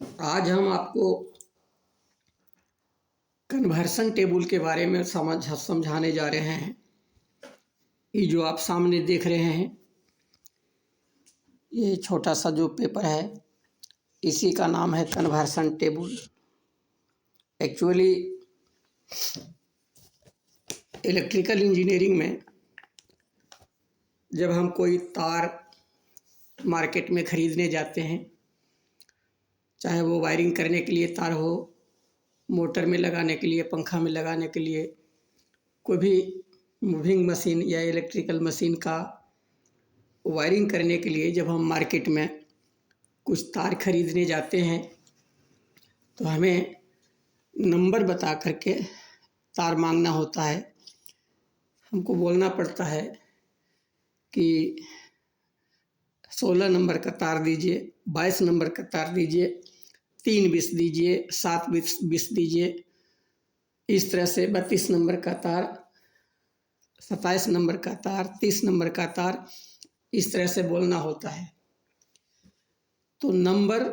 आज हम आपको कन्वर्सन टेबल के बारे में समझाने जा रहे हैं। ये जो आप सामने देख रहे हैं, ये छोटा सा जो पेपर है, इसी का नाम है conversion table. Actually electrical engineering में जब हम कोई तार मार्केट में ख़रीदने जाते हैं, चाहे वो वायरिंग करने के लिए तार हो, मोटर में लगाने के लिए, पंखा में लगाने के लिए, कोई भी मूविंग मशीन या इलेक्ट्रिकल मशीन का वायरिंग करने के लिए जब हम मार्केट में कुछ तार खरीदने जाते हैं तो हमें नंबर बता करके तार मांगना होता है। हमको बोलना पड़ता है कि 16 नंबर का तार दीजिए, 22 नंबर का तार दीजिए, 3 20 दीजिए, 7 20 दीजिए। इस तरह से 32 नंबर का तार, 27 नंबर का तार, 30 नंबर का तार, इस तरह से बोलना होता है। तो नंबर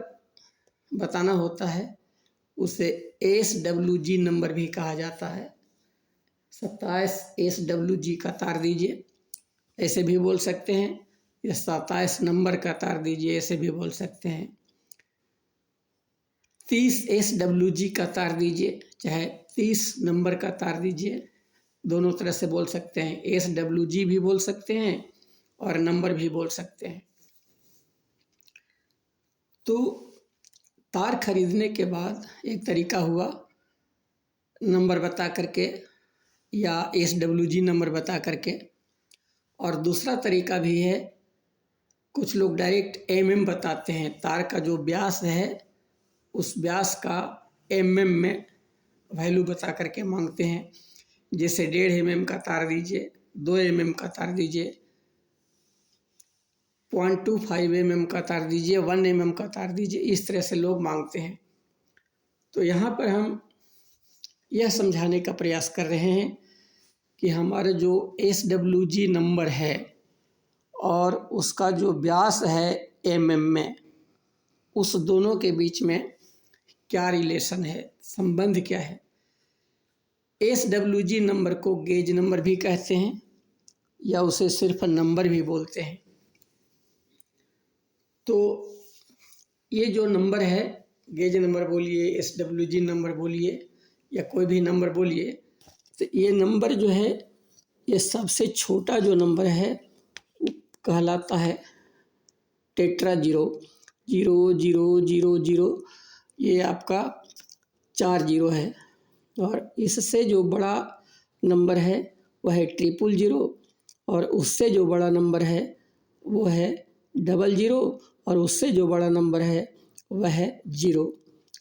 बताना होता है, उसे SWG नंबर भी कहा जाता है। 27 SWG का तार दीजिए, ऐसे भी बोल सकते हैं। या 27 नंबर का तार दीजिए, ऐसे भी बोल सकते हैं। 30 SWG का तार दीजिए, चाहे 30 नंबर का तार दीजिए, दोनों तरह से बोल सकते हैं। SWG भी बोल सकते हैं और नंबर भी बोल सकते हैं। तो तार खरीदने के बाद एक तरीका हुआ नंबर बता करके या SWG नंबर बता करके, और दूसरा तरीका भी है, कुछ लोग डायरेक्ट MM बताते हैं। तार का जो व्यास है उस व्यास का MM में वैल्यू बता करके मांगते हैं। जैसे 1.5 mm का तार दीजिए, 2 mm का तार दीजिए, 0.25 mm का तार दीजिए, 1 mm का तार दीजिए, इस तरह से लोग मांगते हैं। तो यहाँ पर हम यह समझाने का प्रयास कर रहे हैं कि हमारे जो SWG नंबर है और उसका जो व्यास है MM में, उस दोनों के बीच में क्या रिलेशन है, संबंध क्या है। SWG नंबर को गेज नंबर भी कहते हैं या उसे सिर्फ नंबर भी बोलते हैं। तो ये जो नंबर है, गेज नंबर बोलिए, SWG नंबर बोलिए या कोई भी नंबर बोलिए, तो ये नंबर जो है, ये सबसे छोटा जो नंबर है वो कहलाता है टेट्रा जीरो। 0 0 0 0, ये आपका 4 जीरो है। और इससे जो बड़ा नंबर है वह है 000, और उससे जो बड़ा नंबर है वो है 00, और उससे जो बड़ा नंबर है वह है 0,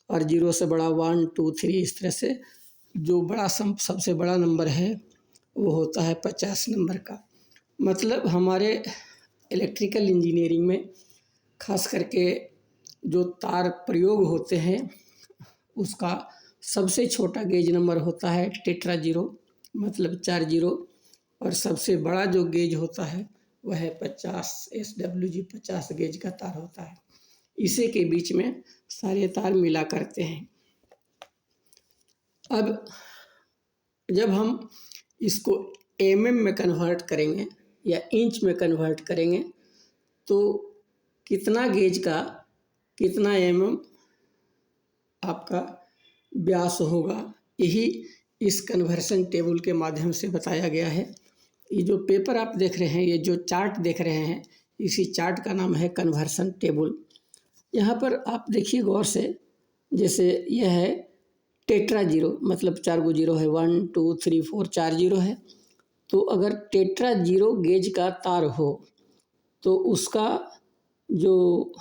और 0 से बड़ा 1 2 3, इस तरह से जो बड़ा सबसे बड़ा नंबर है वो होता है 50 नंबर का। मतलब हमारे इलेक्ट्रिकल इंजीनियरिंग में खास करके जो तार प्रयोग होते हैं उसका सबसे छोटा गेज नंबर होता है टेट्रा जीरो, मतलब 4 जीरो, और सबसे बड़ा जो गेज होता है वह है 50 SWG, 50 गेज का तार होता है। इसी के बीच में सारे तार मिला करते हैं। अब जब हम इसको MM में कन्वर्ट करेंगे या इंच में कन्वर्ट करेंगे तो कितना गेज का कितना MM आपका व्यास होगा, यही इस कन्वर्सन टेबल के माध्यम से बताया गया है। ये जो पेपर आप देख रहे हैं, ये जो चार्ट देख रहे हैं, इसी चार्ट का नाम है कन्वर्सन टेबल। यहाँ पर आप देखिए गौर से, जैसे यह है टेट्रा जीरो, मतलब 4 गो जीरो है, 1 2 3 4, 4 जीरो है। तो अगर टेट्रा जीरो गेज का तार हो तो उसका जो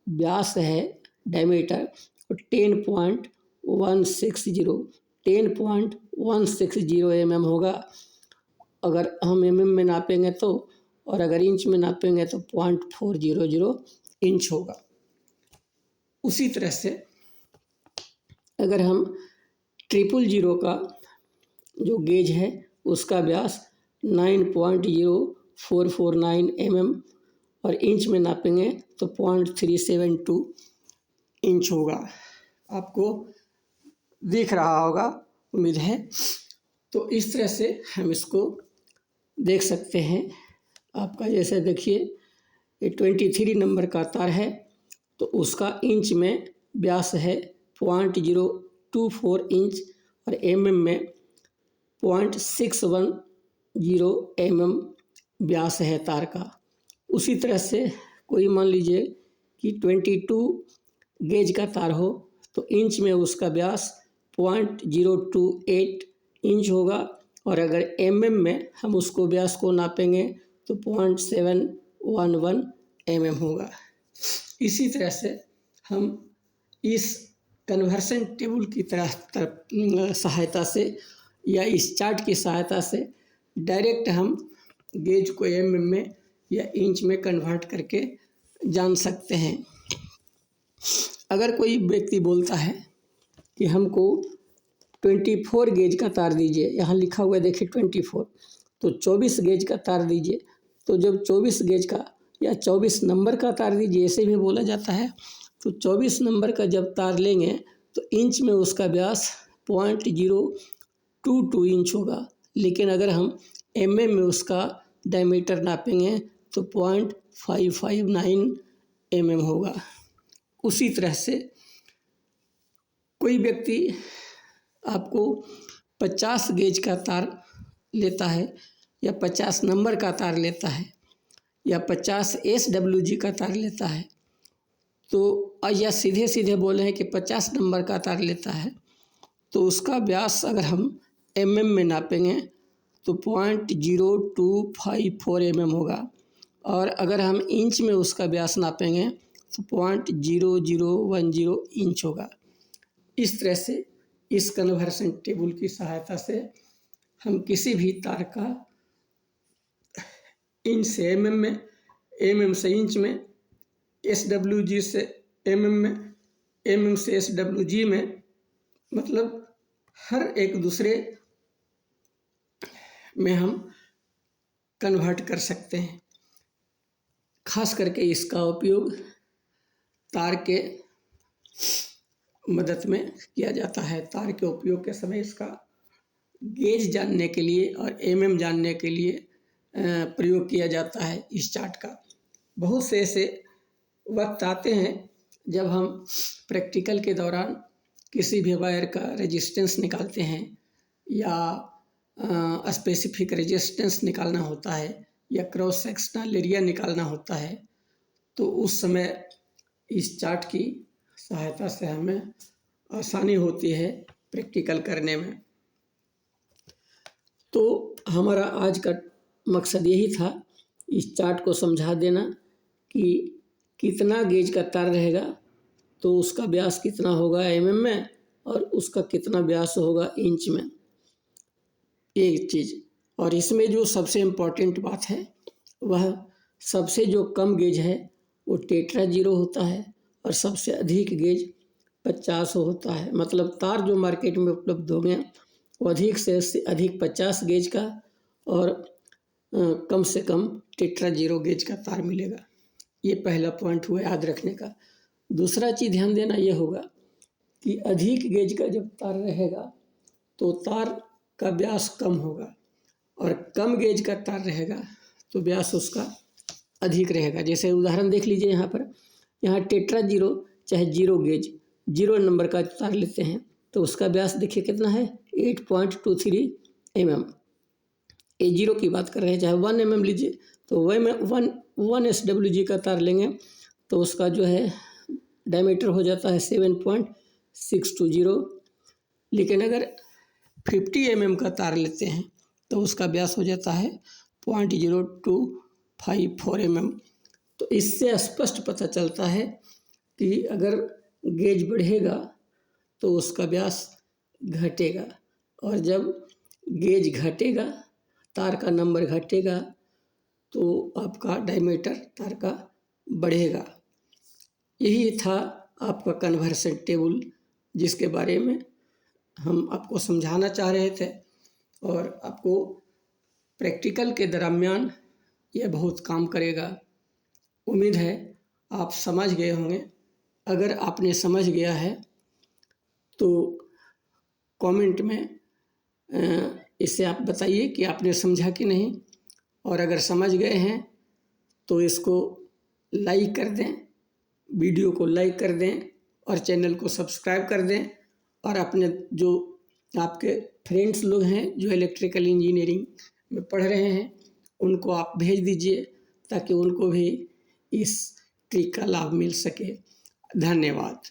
व्यास है, डायमीटर, 10.160 mm होगा अगर हम MM में नापेंगे तो, और अगर इंच में नापेंगे तो 0.400 इंच होगा। उसी तरह से अगर हम 000 का जो गेज है उसका व्यास 9.0449 mm और इंच में नापेंगे तो 0.372 इंच होगा। आपको दिख रहा होगा, उम्मीद है। तो इस तरह से हम इसको देख सकते हैं। आपका जैसे देखिए ये 23 नंबर का तार है, तो उसका इंच में व्यास है 0.024 इंच और mm में 0.610 mm व्यास है तार का। उसी तरह से कोई मान लीजिए कि 22 गेज का तार हो, तो इंच में उसका व्यास 0.028 इंच होगा, और अगर mm में हम उसको व्यास को नापेंगे तो 0.711 mm होगा। इसी तरह से हम इस कन्वर्सन टेबल की सहायता से या इस चार्ट की सहायता से डायरेक्ट हम गेज को mm में या इंच में कन्वर्ट करके जान सकते हैं। अगर कोई व्यक्ति बोलता है कि हमको 24 गेज का तार दीजिए, यहाँ लिखा हुआ है देखिए 24, तो 24 गेज का तार दीजिए, तो जब 24 गेज का या 24 नंबर का तार दीजिए ऐसे भी बोला जाता है, तो 24 नंबर का जब तार लेंगे तो इंच में उसका व्यास 0.022 इंच होगा, लेकिन अगर हम mm में उसका डायमीटर नापेंगे तो 0.559 mm होगा। उसी तरह से कोई व्यक्ति आपको 50 गेज का तार लेता है या 50 नंबर का तार लेता है या 50 SWG का तार लेता है, तो या सीधे सीधे बोले हैं कि 50 नंबर का तार लेता है, तो उसका व्यास अगर हम mm में नापेंगे तो 0.0254 mm होगा, और अगर हम इंच में उसका व्यास नापेंगे तो 0.0010 इंच होगा। इस तरह से इस कन्वर्सन टेबल की सहायता से हम किसी भी तार का इंच से mm में, mm से इंच में, SWG से mm में, mm से SWG में, मतलब हर एक दूसरे में हम कन्वर्ट कर सकते हैं। खास करके इसका उपयोग तार के मदद में किया जाता है। तार के उपयोग के समय इसका गेज जानने के लिए और mm जानने के लिए प्रयोग किया जाता है इस चार्ट का। बहुत से ऐसे वक्त आते हैं जब हम प्रैक्टिकल के दौरान किसी भी वायर का रेजिस्टेंस निकालते हैं या स्पेसिफिक रेजिस्टेंस निकालना होता है या क्रॉस सेक्शनल एरिया निकालना होता है, तो उस समय इस चार्ट की सहायता से हमें आसानी होती है प्रैक्टिकल करने में। तो हमारा आज का मकसद यही था इस चार्ट को समझा देना कि कितना गेज का तार रहेगा तो उसका व्यास कितना होगा mm में और उसका कितना व्यास होगा इंच में, ये चीज़। और इसमें जो सबसे इम्पोर्टेंट बात है वह सबसे जो कम गेज है वो टेट्रा 0 होता है और सबसे अधिक गेज 50 होता है। मतलब तार जो मार्केट में उपलब्ध हो गए वो अधिक से अधिक 50 गेज का और कम से कम टेट्रा 0 गेज का तार मिलेगा। ये पहला पॉइंट हुआ याद रखने का। दूसरा चीज़ ध्यान देना ये होगा कि अधिक गेज का जब तार रहेगा तो तार का व्यास कम होगा और कम गेज का तार रहेगा तो व्यास उसका अधिक रहेगा। जैसे उदाहरण देख लीजिए यहाँ टेट्रा 0 चाहे 0 गेज 0 नंबर का तार लेते हैं तो उसका व्यास देखिए कितना है 8.23 mm। ये 0 की बात कर रहे हैं। चाहे 1 mm लीजिए तो वह में 1 SWG का तार लेंगे तो उसका जो है डायमीटर हो जाता है 7.620। लेकिन अगर 50 mm का तार लेते हैं तो उसका व्यास हो जाता है 0.0254 mm। तो इससे स्पष्ट पता चलता है कि अगर गेज बढ़ेगा तो उसका व्यास घटेगा और जब गेज घटेगा, तार का नंबर घटेगा, तो आपका डायमीटर तार का बढ़ेगा। यही था आपका कन्वर्सन टेबल जिसके बारे में हम आपको समझाना चाह रहे थे और आपको प्रैक्टिकल के दरमियान यह बहुत काम करेगा। उम्मीद है आप समझ गए होंगे। अगर आपने समझ गया है तो कमेंट में इसे आप बताइए कि आपने समझा कि नहीं, और अगर समझ गए हैं तो इसको लाइक कर दें, वीडियो को लाइक कर दें और चैनल को सब्सक्राइब कर दें, और अपने जो आपके फ्रेंड्स लोग हैं जो इलेक्ट्रिकल इंजीनियरिंग में पढ़ रहे हैं उनको आप भेज दीजिए ताकि उनको भी इस ट्रिक का लाभ मिल सके। धन्यवाद।